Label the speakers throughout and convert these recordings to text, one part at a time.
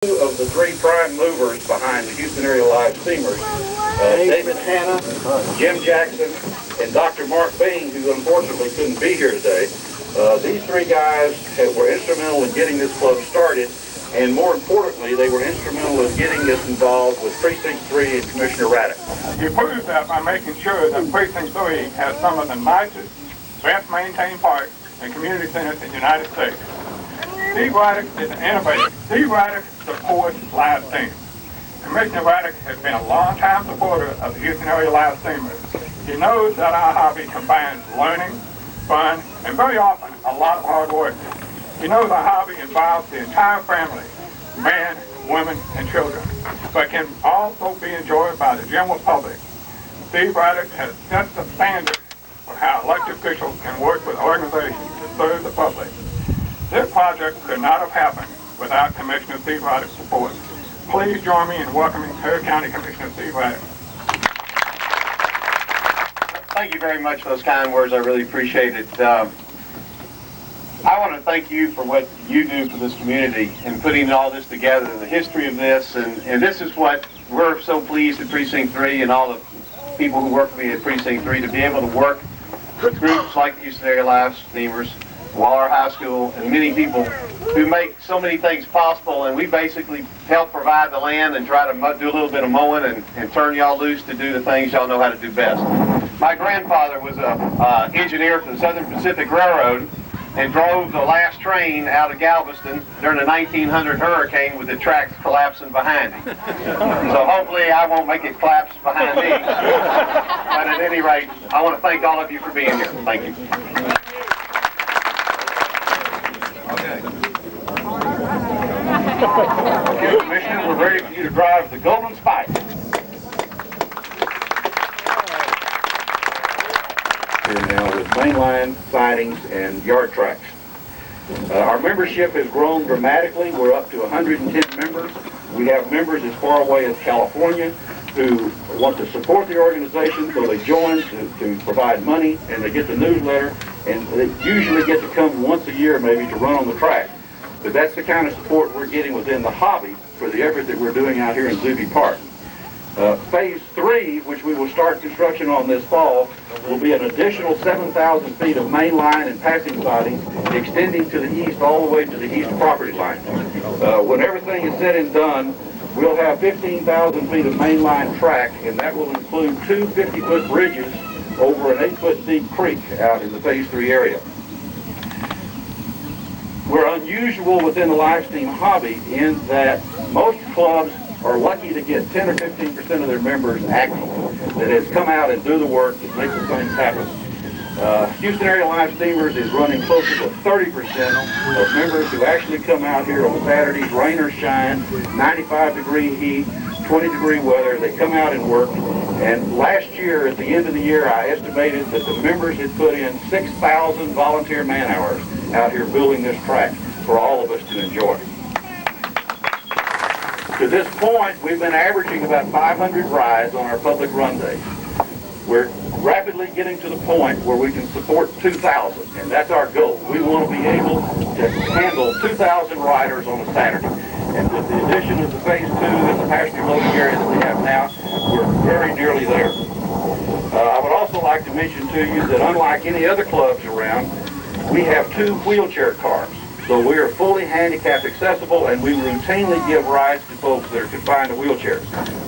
Speaker 1: Two of the three prime movers behind the Houston area live steamers, David Hanna, Jim Jackson, and Dr. Mark Bain, who unfortunately couldn't be here today. These three guys were instrumental in getting this club started, and more importantly, they were instrumental in getting us involved with Precinct 3 and Commissioner Raddick.
Speaker 2: You prove that by making sure that Precinct 3 has some of the nicest, best maintained parks and community centers in the United States. Steve Raddick is an innovator. Steve Raddick supports live steamers. Commissioner Raddick has been a long-time supporter of the Houston area live steamers. He knows that our hobby combines learning, fun, and very often a lot of hard work. He knows our hobby involves the entire family, men, women, and children, but can also be enjoyed by the general public. Steve Raddick has set the standard for how elected officials can work with organizations to serve the public. This project could not have happened without Commissioner Steve Raddick's support. Please join me in welcoming Harris County Commissioner Steve Raddick.
Speaker 3: Thank you very much for those kind words. I really appreciate it. I want to thank you for what you do for this community and putting all this together, the history of this, and this is what we're so pleased at Precinct 3 and all the people who work for me at Precinct 3 to be able to work with groups like the Houston Area Live Steamers, Waller High School, and many people who make so many things possible, and we basically help provide the land and try to do a little bit of mowing and turn y'all loose to do the things y'all know how to do best. My grandfather was an engineer for the Southern Pacific Railroad and drove the last train out of Galveston during the 1900 hurricane with the tracks collapsing behind him. So hopefully I won't make it collapse behind me. But at any rate, I want to thank all of you for being here. Thank you.
Speaker 1: Okay, Commissioner, we're ready for you to drive the Golden Spike. Here now with mainline sidings and yard tracks. Our membership has grown dramatically. We're up to 110 members. We have members as far away as California who want to support the organization, so they join to provide money, and they get the newsletter, and they usually get to come once a year maybe to run on the track. But that's the kind of support we're getting within the hobby for the effort that we're doing out here in Zube Park. Phase 3, which we will start construction on this fall, will be an additional 7,000 feet of main line and passing siding extending to the east all the way to the east property line. When everything is said and done, we'll have 15,000 feet of main line track, and that will include two 50-foot bridges over an 8-foot deep creek out in the Phase 3 area. We're unusual within the live steam hobby in that most clubs are lucky to get 10 or 15% of their members active that has come out and do the work that makes the things happen. Houston Area Live Steamers is running closer to 30% of members who actually come out here on Saturdays, rain or shine, 95-degree heat, 20-degree weather. They come out and work. And last year, at the end of the year, I estimated that the members had put in 6,000 volunteer man-hours out here building this track for all of us to enjoy. To this point, we've been averaging about 500 rides on our public run days. We're rapidly getting to the point where we can support 2,000, and that's our goal. We want to be able to handle 2,000 riders on a Saturday. And with the addition of the Phase 2 and the passenger loading area that we have now, we're very nearly there. I would also like to mention to you that unlike any other clubs around, we have 2 wheelchair cars. So we are fully handicap accessible, and we routinely give rides to folks that are confined to wheelchairs.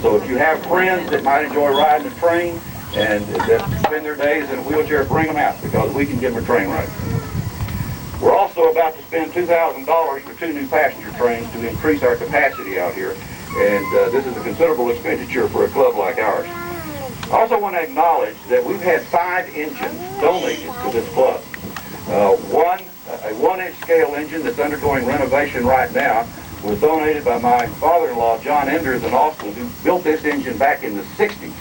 Speaker 1: So if you have friends that might enjoy riding a train and that spend their days in a wheelchair, bring them out, because we can give them a train ride. We're also about to spend $2,000 for 2 new passenger trains to increase our capacity out here, and this is a considerable expenditure for a club like ours. I also want to acknowledge that we've had 5 engines donated to this club. A 1-inch scale engine that's undergoing renovation right now was donated by my father-in-law, John Enders in Austin, who built this engine back in the 60s.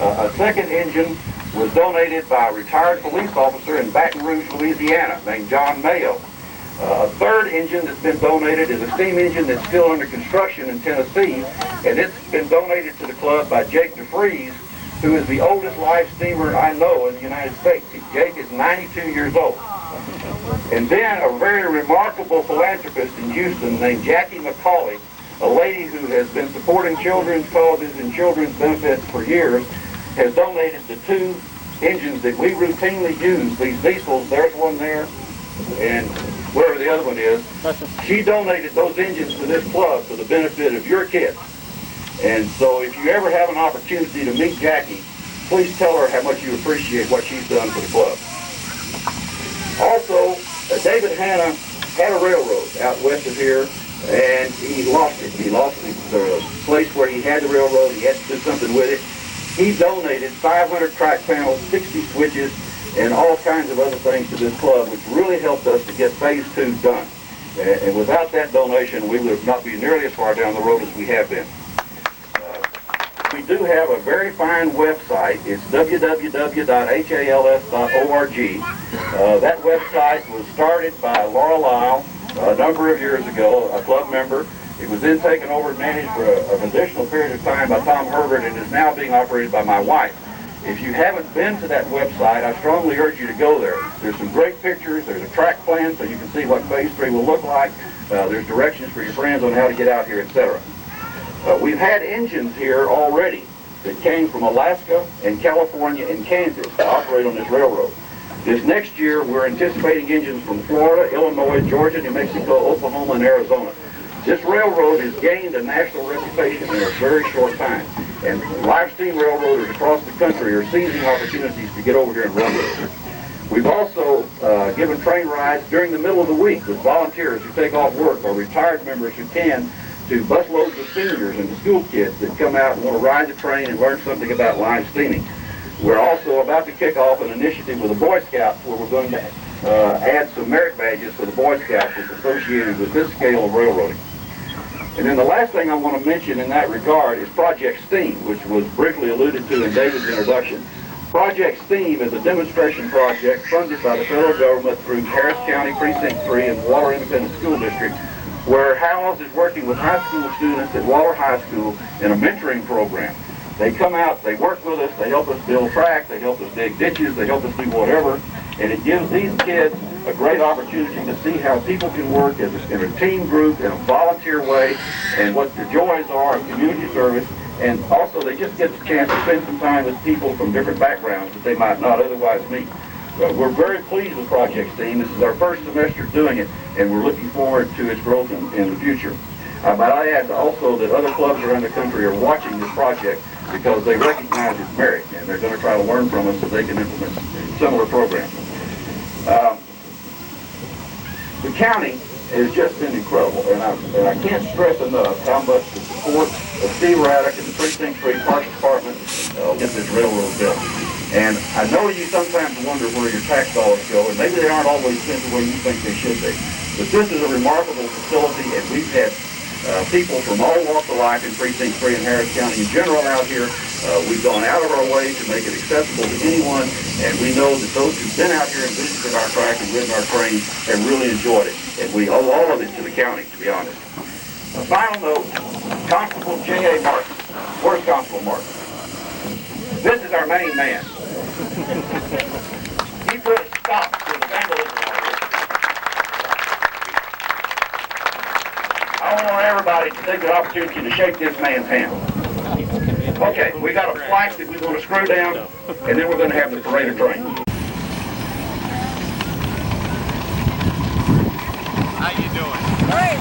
Speaker 1: A second engine was donated by a retired police officer in Baton Rouge, Louisiana, named John Mayo. A third engine that's been donated is a steam engine that's still under construction in Tennessee, and it's been donated to the club by Jake DeFries, who is the oldest live steamer I know in the United States. Jake is 92 years old. And then a very remarkable philanthropist in Houston named Jackie McCauley a lady who has been supporting children's causes and children's benefits for years, has donated the 2 engines that we routinely use, these diesels. There's one there, and wherever the other one is. She donated those engines to this club for the benefit of your kids. And so if you ever have an opportunity to meet Jackie, please tell her how much you appreciate what she's done for the club. Also, David Hanna had a railroad out west of here, and he lost it. He lost the place where he had the railroad. He had to do something with it. He donated 500 track panels, 60 switches, and all kinds of other things to this club, which really helped us to get phase 2 done. And without that donation, we would not be nearly as far down the road as we have been. We do have a very fine website. It's www.hals.org. That website was started by Laura Lyle a number of years ago, a club member. It was then taken over and managed for an additional period of time by Tom Herbert, and is now being operated by my wife. If you haven't been to that website, I strongly urge you to go there. There's some great pictures. There's a track plan so you can see what phase 3 will look like. There's directions for your friends on how to get out here, etc. We've had engines here already that came from Alaska and California and Kansas to operate on this railroad. This next year, we're anticipating engines from Florida, Illinois, Georgia, New Mexico, Oklahoma, and Arizona. This railroad has gained a national reputation in a very short time, and live steam railroaders across the country are seizing opportunities to get over here and run with it. We've also given train rides during the middle of the week with volunteers who take off work or retired members who can, to busloads of seniors and the school kids that come out and want to ride the train and learn something about line steaming. We're also about to kick off an initiative with the Boy Scouts where we're going to add some merit badges for the Boy Scouts that's associated with this scale of railroading. And then the last thing I want to mention in that regard is Project STEAM, which was briefly alluded to in David's introduction. Project STEAM is a demonstration project funded by the federal government through Harris County Precinct 3 and Waller Independent School District, where HALS is working with high school students at Waller High School in a mentoring program. They come out, they work with us, they help us build track, they help us dig ditches, they help us do whatever, and it gives these kids a great opportunity to see how people can work in a team group in a volunteer way, and what the joys are of community service, and also they just get the chance to spend some time with people from different backgrounds that they might not otherwise meet. We're very pleased with Project STEAM. This is our first semester doing it, and we're looking forward to its growth in the future. But I add also that other clubs around the country are watching this project because they recognize its merit, and they're going to try to learn from us so they can implement similar programs. The county has just been incredible, and I can't stress enough how much the support of Steve Raddick and the Precinct 3 Parks Department get this railroad built. And I know you sometimes wonder where your tax dollars go, and maybe they aren't always spent the way you think they should be. But this is a remarkable facility, and we've had people from all walks of life in Precinct 3 and Harris County in general out here. We've gone out of our way to make it accessible to anyone, and we know that those who've been out here and visited our track and ridden our trains have really enjoyed it. And we owe all of it to the county, to be honest. A final note, Constable J.A. Martin. Where's Constable Martin? This is our main man. He put a stop to the vandalism out here. I want everybody to take the opportunity to shake this man's hand. Okay, we got a flag that we're going to screw down, and then we're going to have the parade of trains.
Speaker 4: How you doing? Great.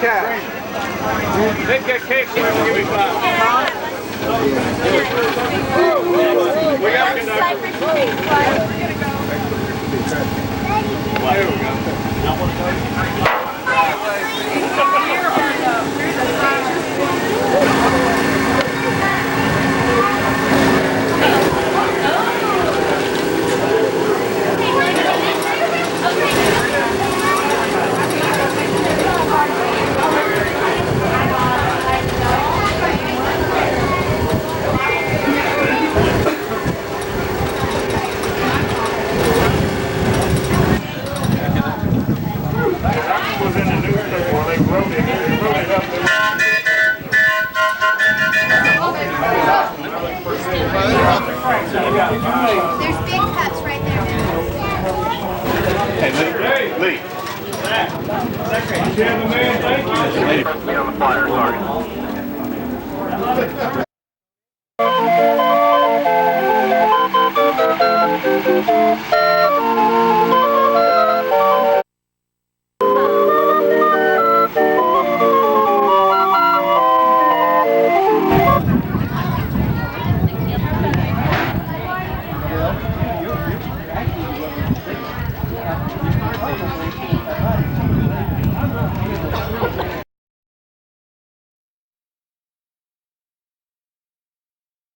Speaker 5: cash.
Speaker 2: Let's get cake. Give me 5. We got to There we go.
Speaker 6: There's big cups right there.
Speaker 3: Hey, Lee.
Speaker 2: Chairman, thank you.
Speaker 3: Be on the flyer, sorry.